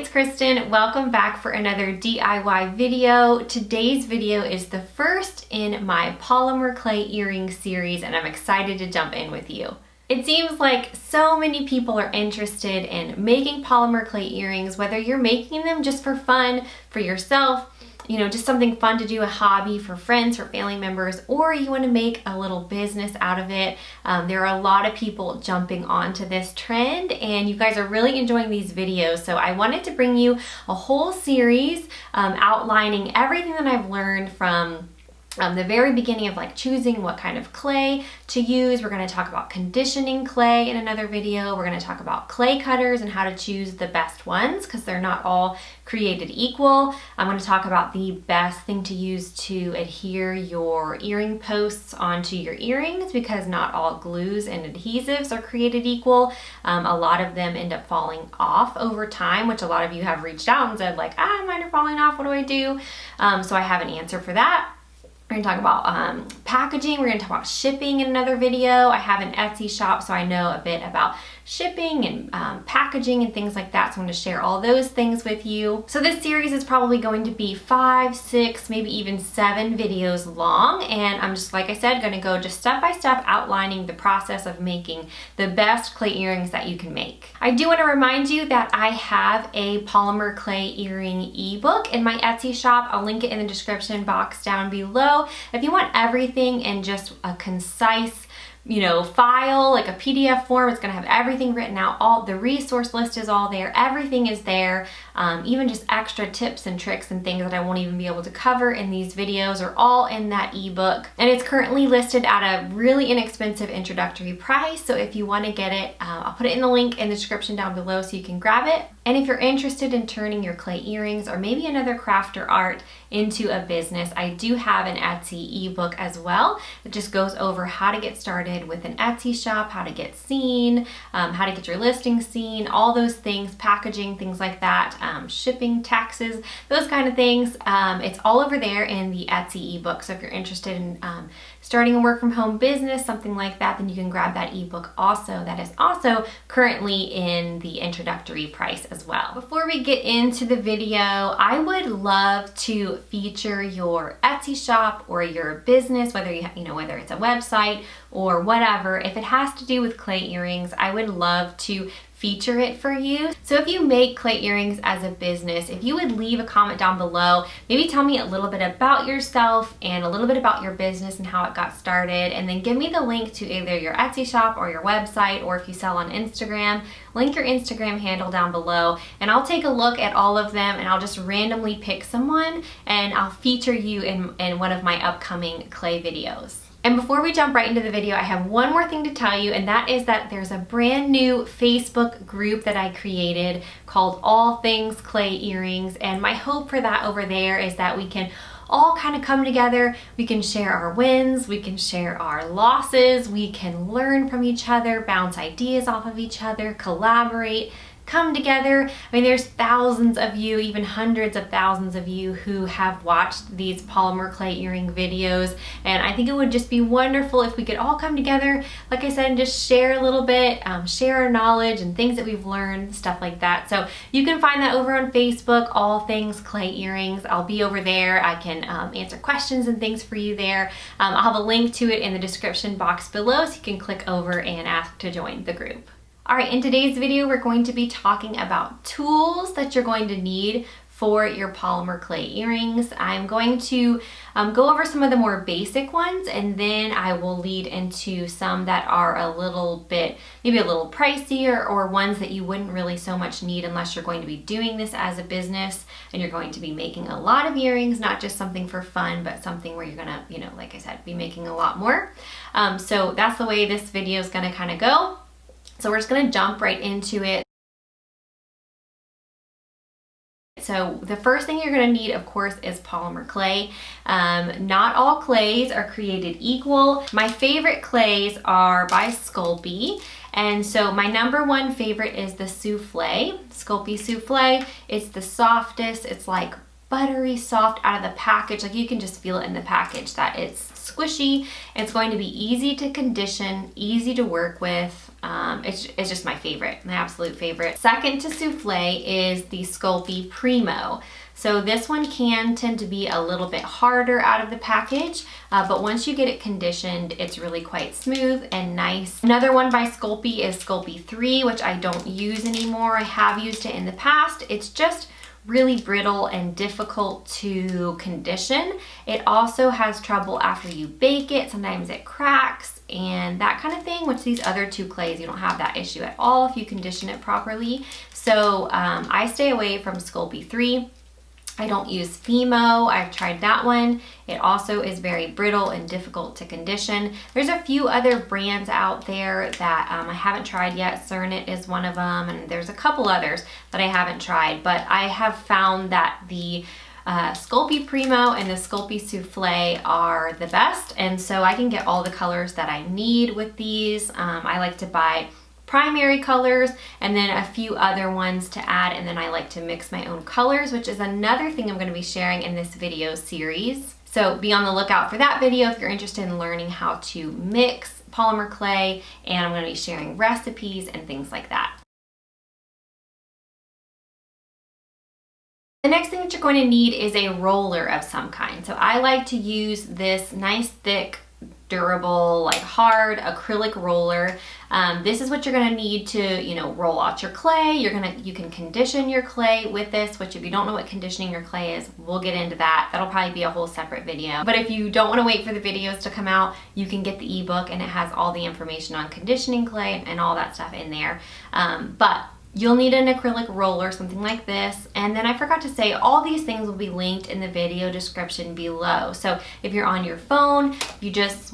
it's Kristen. Welcome back for another DIY video. Today's video is the first in my polymer clay earring series, and I'm excited to jump in with you. It seems like so many people are interested in making polymer clay earrings, whether you're making them just for fun, for yourself, just something fun to do, a hobby for friends, for family members, or you want to make a little business out of it. There are a lot of people jumping onto this trend, and you guys are really enjoying these videos. So I wanted to bring you a whole series outlining everything that I've learned from the very beginning of choosing what kind of clay to use. We're going to talk about conditioning clay in another video. We're going to talk about clay cutters and how to choose the best ones because they're not all created equal. I'm going to talk about the best thing to use to adhere your earring posts onto your earrings because not all glues and adhesives are created equal. A lot of them end up falling off over time, which a lot of you have reached out and said mine are falling off, what do I do? So I have an answer for that. We're going to talk about packaging. We're going to talk about shipping in another video. I have an Etsy shop, so I know a bit about shipping and packaging and things like that. So I'm going to share all those things with you. So this series is probably going to be 5, 6, maybe even 7 videos long. And I'm just, like I said, going to go just step by step outlining the process of making the best clay earrings that you can make. I do want to remind you that I have a polymer clay earring ebook in my Etsy shop. I'll link it in the description box down below. If you want everything in just a concise file, like a PDF form, it's gonna have everything written out. All the resource list is all there. Everything is there. Even just extra tips and tricks and things that I won't even be able to cover in these videos are all in that ebook. And it's currently listed at a really inexpensive introductory price. So if you want to get it, I'll put it in the link in the description down below so you can grab it. And if you're interested in turning your clay earrings or maybe another craft or art into a business, I do have an Etsy ebook as well. It just goes over how to get started with an Etsy shop, how to get seen, how to get your listing seen, all those things, packaging, things like that, shipping, taxes, those kind of things. It's all over there in the Etsy ebook. So if you're interested in starting a work from home business, something like that, then you can grab that ebook also. That is also currently in the introductory price as well. Before we get into the video, I would love to feature your Etsy shop or your business, whether whether it's a website or whatever. If it has to do with clay earrings, I would love to feature it for you. So if you make clay earrings as a business, if you would leave a comment down below, maybe tell me a little bit about yourself and a little bit about your business and how it got started, and then give me the link to either your Etsy shop or your website, or if you sell on Instagram, link your Instagram handle down below, and I'll take a look at all of them and I'll just randomly pick someone and I'll feature you in one of my upcoming clay videos. And before we jump right into the video, I have one more thing to tell you, and that is that there's a brand new Facebook group that I created called All Things Clay Earrings, and my hope for that over there is that we can all kind of come together. We can share our wins, we can share our losses, we can learn from each other, bounce ideas off of each other, collaborate, come together. I mean, there's thousands of you, even hundreds of thousands of you who have watched these polymer clay earring videos, and I think it would just be wonderful if we could all come together, like I said, and just share a little bit, share our knowledge and things that we've learned, stuff like that. So you can find that over on Facebook, All Things Clay Earrings. I'll be over there. I can answer questions and things for you there. I'll have a link to it in the description box below, so you can click over and ask to join the group. All right, in today's video, we're going to be talking about tools that you're going to need for your polymer clay earrings. I'm going to go over some of the more basic ones, and then I will lead into some that are a little bit, maybe a little pricier, or ones that you wouldn't really so much need unless you're going to be doing this as a business and you're going to be making a lot of earrings, not just something for fun, but something where you're gonna, like I said, be making a lot more. So that's the way this video is gonna kind of go. So we're just going to jump right into it. So the first thing you're going to need, of course, is polymer clay. Not all clays are created equal. My favorite clays are by Sculpey. And so my #1 favorite is the souffle, Sculpey souffle. It's the softest. It's like buttery soft out of the package. Like you can just feel it in the package that it's squishy. It's going to be easy to condition, easy to work with. It's just my favorite, my absolute favorite. Second to souffle is the Sculpey Premo. So this one can tend to be a little bit harder out of the package, but once you get it conditioned, it's really quite smooth and nice. Another one by Sculpey is Sculpey 3, which I don't use anymore. I have used it in the past. It's just really brittle and difficult to condition. It also has trouble after you bake it. Sometimes it cracks and that kind of thing, which these other two clays, you don't have that issue at all if you condition it properly. So I stay away from Sculpey 3. I don't use Fimo. I've tried that one. It also is very brittle and difficult to condition. There's a few other brands out there that I haven't tried yet. Cernit is one of them, and there's a couple others that I haven't tried, but I have found that the Sculpey Premo and the Sculpey Souffle are the best, and so I can get all the colors that I need with these. I like to buy primary colors and then a few other ones to add, and then I like to mix my own colors, which is another thing I'm going to be sharing in this video series. So be on the lookout for that video if you're interested in learning how to mix polymer clay, and I'm going to be sharing recipes and things like that. The next thing that you're going to need is a roller of some kind. So I like to use this nice thick durable, like hard acrylic roller. This is what you're going to need to, you know, roll out your clay. You can condition your clay with this, which if you don't know what conditioning your clay is, we'll get into that. That'll probably be a whole separate video. But if you don't want to wait for the videos to come out, you can get the ebook, and it has all the information on conditioning clay and all that stuff in there. But you'll need an acrylic roller, something like this. And then I forgot to say, all these things will be linked in the video description below. So if you're on your phone, you just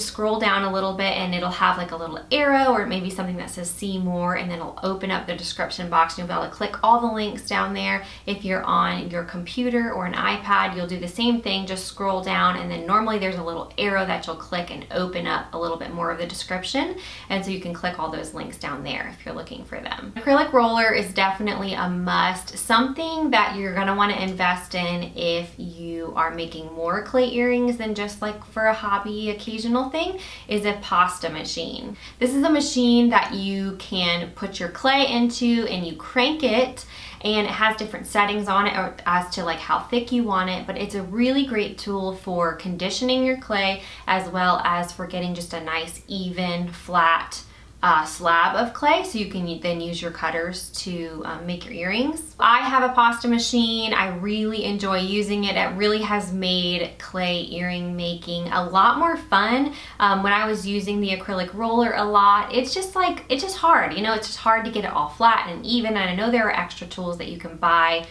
scroll down a little bit and it'll have like a little arrow or maybe something that says see more, and then it'll open up the description box and you'll be able to click all the links down there. If you're on your computer or an iPad, you'll do the same thing, just scroll down, and then normally there's a little arrow that you'll click and open up a little bit more of the description, and so you can click all those links down there if you're looking for them. Acrylic roller is definitely a must, something that you're going to want to invest in if you are making more clay earrings than just like for a hobby occasional thing, is a pasta machine. This is a machine that you can put your clay into and you crank it, and it has different settings on it as to like how thick you want it, but it's a really great tool for conditioning your clay as well as for getting just a nice even flat slab of clay, so you can then use your cutters to make your earrings. I have a pasta machine. I really enjoy using it. It really has made clay earring making a lot more fun. When I was using the acrylic roller a lot, it's just hard, you know, it's just hard to get it all flat and even, and I know there are extra tools that you can buy.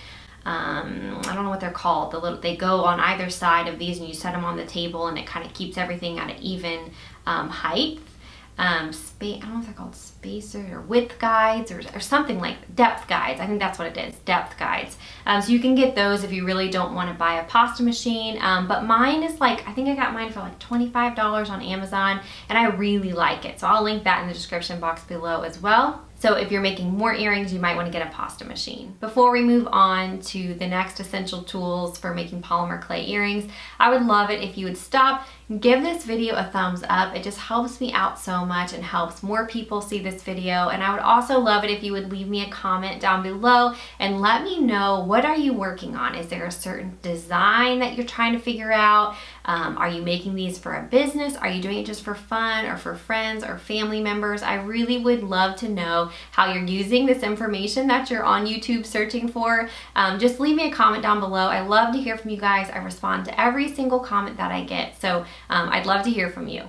I don't know what they're called. They go on either side of these and you set them on the table and it kind of keeps everything at an even height. I don't know if they're called spacers or width guides or something like depth guides. I think that's what it is, depth guides. So you can get those if you really don't want to buy a pasta machine. But mine is like, I think I got mine for like $25 on Amazon, and I really like it. So I'll link that in the description box below as well. So if you're making more earrings, you might want to get a pasta machine. Before we move on to the next essential tools for making polymer clay earrings, I would love it if you would stop and give this video a thumbs up. It just helps me out so much and helps more people see this video. And I would also love it if you would leave me a comment down below and let me know, what are you working on? Is there a certain design that you're trying to figure out? Are you making these for a business? Are you doing it just for fun or for friends or family members? I really would love to know how you're using this information that you're on YouTube searching for. Just leave me a comment down below. I love to hear from you guys. I respond to every single comment that I get. So I'd love to hear from you.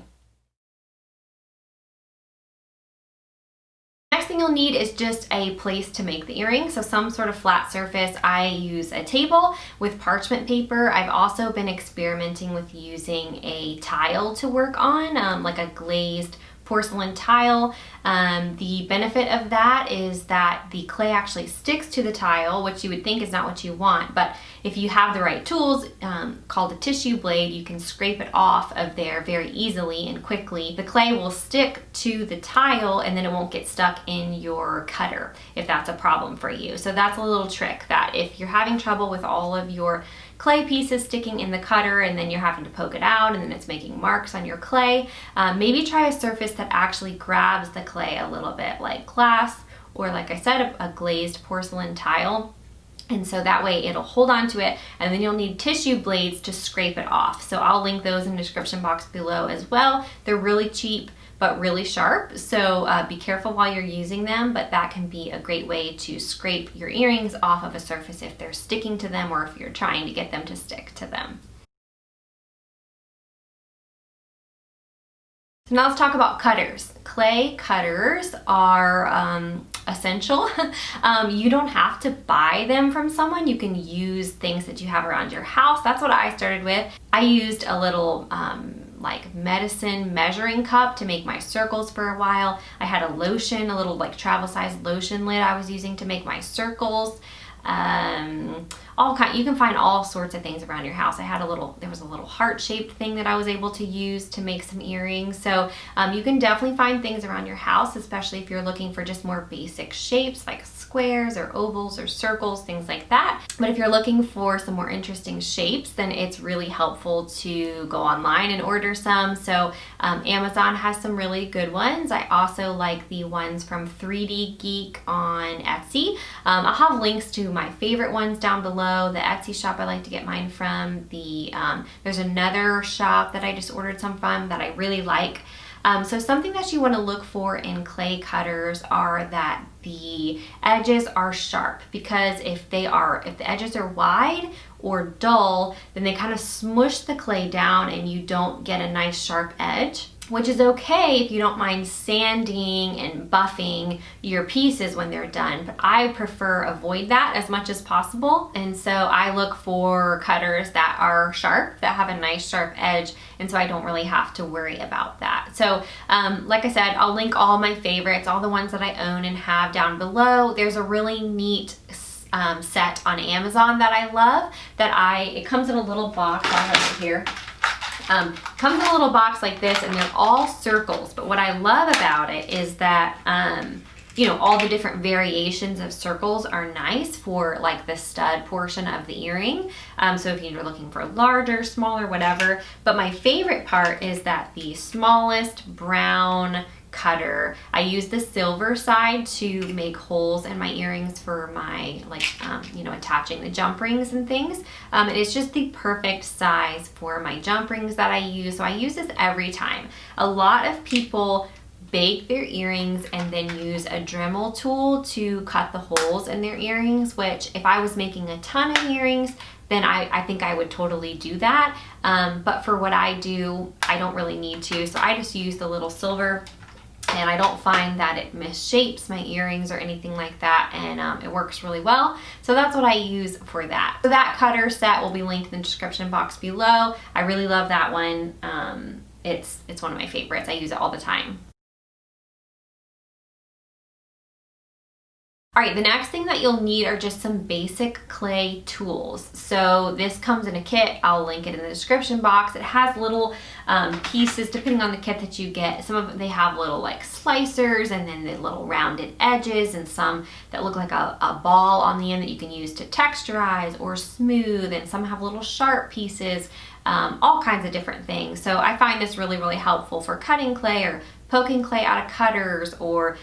Next thing you'll need is just a place to make the earring, so some sort of flat surface. I use a table with parchment paper. I've also been experimenting with using a tile to work on, like a glazed porcelain tile. The benefit of that is that the clay actually sticks to the tile, which you would think is not what you want, but if you have the right tools, called a tissue blade, you can scrape it off of there very easily and quickly. The clay will stick to the tile and then it won't get stuck in your cutter if that's a problem for you. So that's a little trick, that if you're having trouble with all of your clay pieces sticking in the cutter and then you're having to poke it out and then it's making marks on your clay, maybe try a surface that actually grabs the clay a little bit, like glass, or like I said, a glazed porcelain tile. And so that way it'll hold on to it, and then you'll need tissue blades to scrape it off. So I'll link those in the description box below as well. They're really cheap, but really sharp. So be careful while you're using them, but that can be a great way to scrape your earrings off of a surface if they're sticking to them or if you're trying to get them to stick to them. So now let's talk about cutters. Clay cutters are essential. You don't have to buy them from someone. You can use things that you have around your house. That's what I started with. I used a little like medicine measuring cup to make my circles for a while. I had a lotion, a little like travel size lotion lid I was using to make my circles. You can find all sorts of things around your house. There was a little heart-shaped thing that I was able to use to make some earrings. So you can definitely find things around your house, especially if you're looking for just more basic shapes like squares or ovals or circles, things like that. But if you're looking for some more interesting shapes, then it's really helpful to go online and order some. So Amazon has some really good ones. I also like the ones from 3D Geek on Etsy. I'll have links to my favorite ones down below. The Etsy shop I like to get mine from. There's another shop that I just ordered some from that I really like. So something that you want to look for in clay cutters are that the edges are sharp, because if the edges are wide or dull, then they kind of smush the clay down and you don't get a nice sharp edge, which is okay if you don't mind sanding and buffing your pieces when they're done, but I prefer avoid that as much as possible. And so I look for cutters that are sharp, that have a nice sharp edge, and so I don't really have to worry about that. So like I said, I'll link all my favorites, all the ones that I own and have down below. There's a really neat set on Amazon that I love, it comes in a little box. I'll have it here. Comes in a little box like this, and they're all circles, but what I love about it is that all the different variations of circles are nice for like the stud portion of the earring. So if you're looking for larger, smaller, whatever. But my favorite part is that the smallest brown cutter, I use the silver side to make holes in my earrings for my attaching the jump rings and things. And it's just the perfect size for my jump rings that I use. So I use this every time. A lot of people bake their earrings and then use a Dremel tool to cut the holes in their earrings, which if I was making a ton of earrings, then I think I would totally do that. But for what I do, I don't really need to. So I just use the little silver, and I don't find that it misshapes my earrings or anything like that, and it works really well. So that's what I use for that. So that cutter set will be linked in the description box below. I really love that one. It's one of my favorites. I use it all the time. All right, the next thing that you'll need are just some basic clay tools. So this comes in a kit. I'll link it in the description box. It has little pieces depending on the kit that you get. Some of them, they have little like slicers, and then the little rounded edges, and some that look like a ball on the end that you can use to texturize or smooth, and some have little sharp pieces, all kinds of different things. So I find this really, really helpful for cutting clay or poking clay out of cutters, or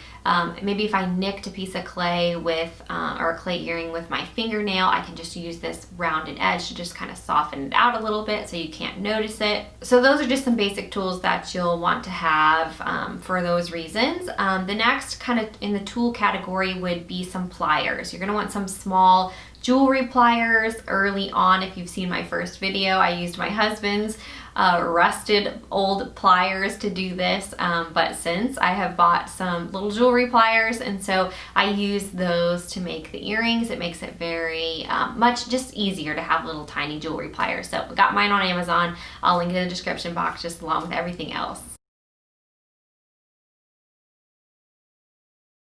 maybe if I nicked a piece of clay with, or a clay earring with my fingernail, I can just use this rounded edge to just kind of soften it out a little bit so you can't notice it. So those are just some basic tools that you'll want to have for those reasons. The next kind of in the tool category would be some pliers. You're gonna want some small jewelry pliers. Early on, if you've seen my first video, I used my husband's rusted old pliers to do this, but since I have bought some little jewelry pliers, and so I use those to make the earrings. It makes it very much just easier to have little tiny jewelry pliers. So I got mine on Amazon. I'll link it in the description box just along with everything else.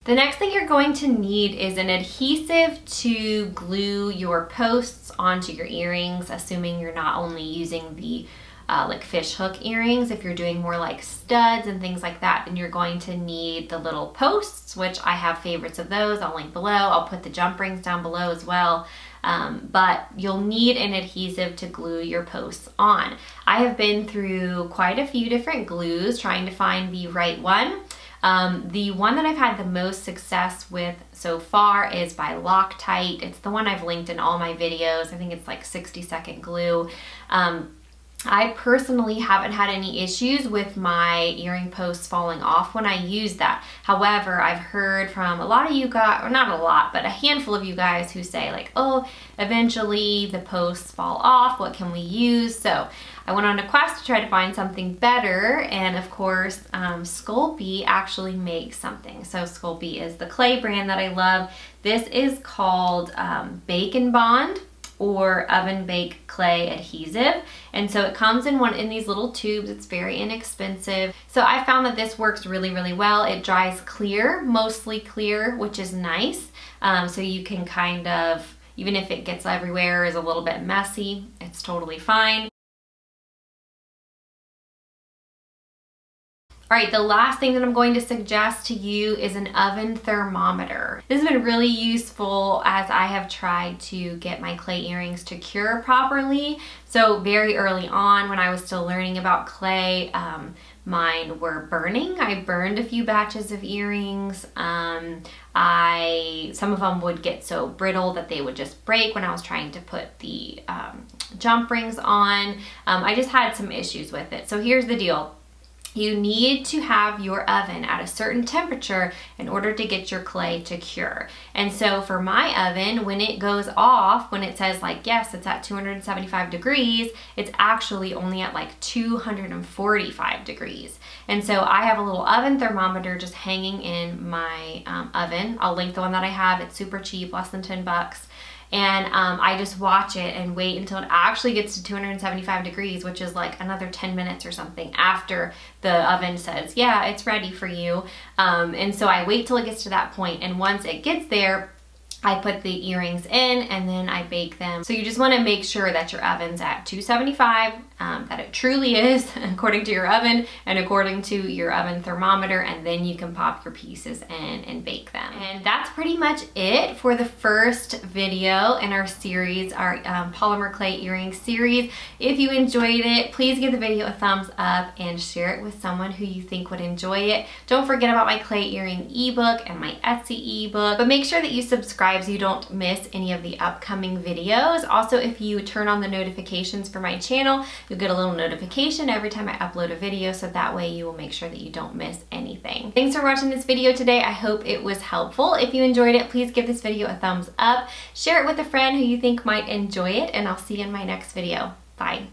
The next thing you're going to need is an adhesive to glue your posts onto your earrings, assuming you're not only using the like fish hook earrings. If you're doing more like studs and things like that, then you're going to need the little posts, which I have favorites of those. I'll link below. I'll put the jump rings down below as well. but you'll need an adhesive to glue your posts on. I have been through quite a few different glues trying to find the right one. The one that I've had the most success with so far is by Loctite. It's the one I've linked in all my videos. I think it's like 60-second glue. I personally haven't had any issues with my earring posts falling off when I use that. However, I've heard from a lot of you guys, or not a lot, but a handful of you guys who say like, oh, eventually the posts fall off, what can we use? So I went on a quest to try to find something better, and of course, Sculpey actually makes something. So Sculpey is the clay brand that I love. This is called Bake and Bond, or oven bake clay adhesive. And so it comes in these little tubes. It's very inexpensive. So I found that this works really, really well. It dries clear, mostly clear, which is nice. So you can kind of, even if it gets everywhere, is a little bit messy, it's totally fine. All right, the last thing that I'm going to suggest to you is an oven thermometer. This has been really useful as I have tried to get my clay earrings to cure properly. So very early on when I was still learning about clay, mine were burning. I burned a few batches of earrings. Some of them would get so brittle that they would just break when I was trying to put the jump rings on. I just had some issues with it. So here's the deal. You need to have your oven at a certain temperature in order to get your clay to cure. And so for my oven, when it goes off, when it says like, yes, it's at 275 degrees, it's actually only at like 245 degrees. And so I have a little oven thermometer just hanging in my oven. I'll link the one that I have. It's super cheap, less than 10 bucks. And I just watch it and wait until it actually gets to 275 degrees, which is like another 10 minutes or something after the oven says, yeah, it's ready for you. And so I wait till it gets to that point, and once it gets there, I put the earrings in and then I bake them. So you just want to make sure that your oven's at 275, that it truly is according to your oven and according to your oven thermometer, and then you can pop your pieces in and bake them. And that's pretty much it for the first video in our series, our polymer clay earring series. If you enjoyed it, please give the video a thumbs up and share it with someone who you think would enjoy it. Don't forget about my clay earring ebook and my Etsy ebook, but make sure that you subscribe so you don't miss any of the upcoming videos. Also, if you turn on the notifications for my channel, you'll get a little notification every time I upload a video, so that way you will make sure that you don't miss anything. Thanks for watching this video today. I hope it was helpful. If you enjoyed it, please give this video a thumbs up, share it with a friend who you think might enjoy it, and I'll see you in my next video. Bye.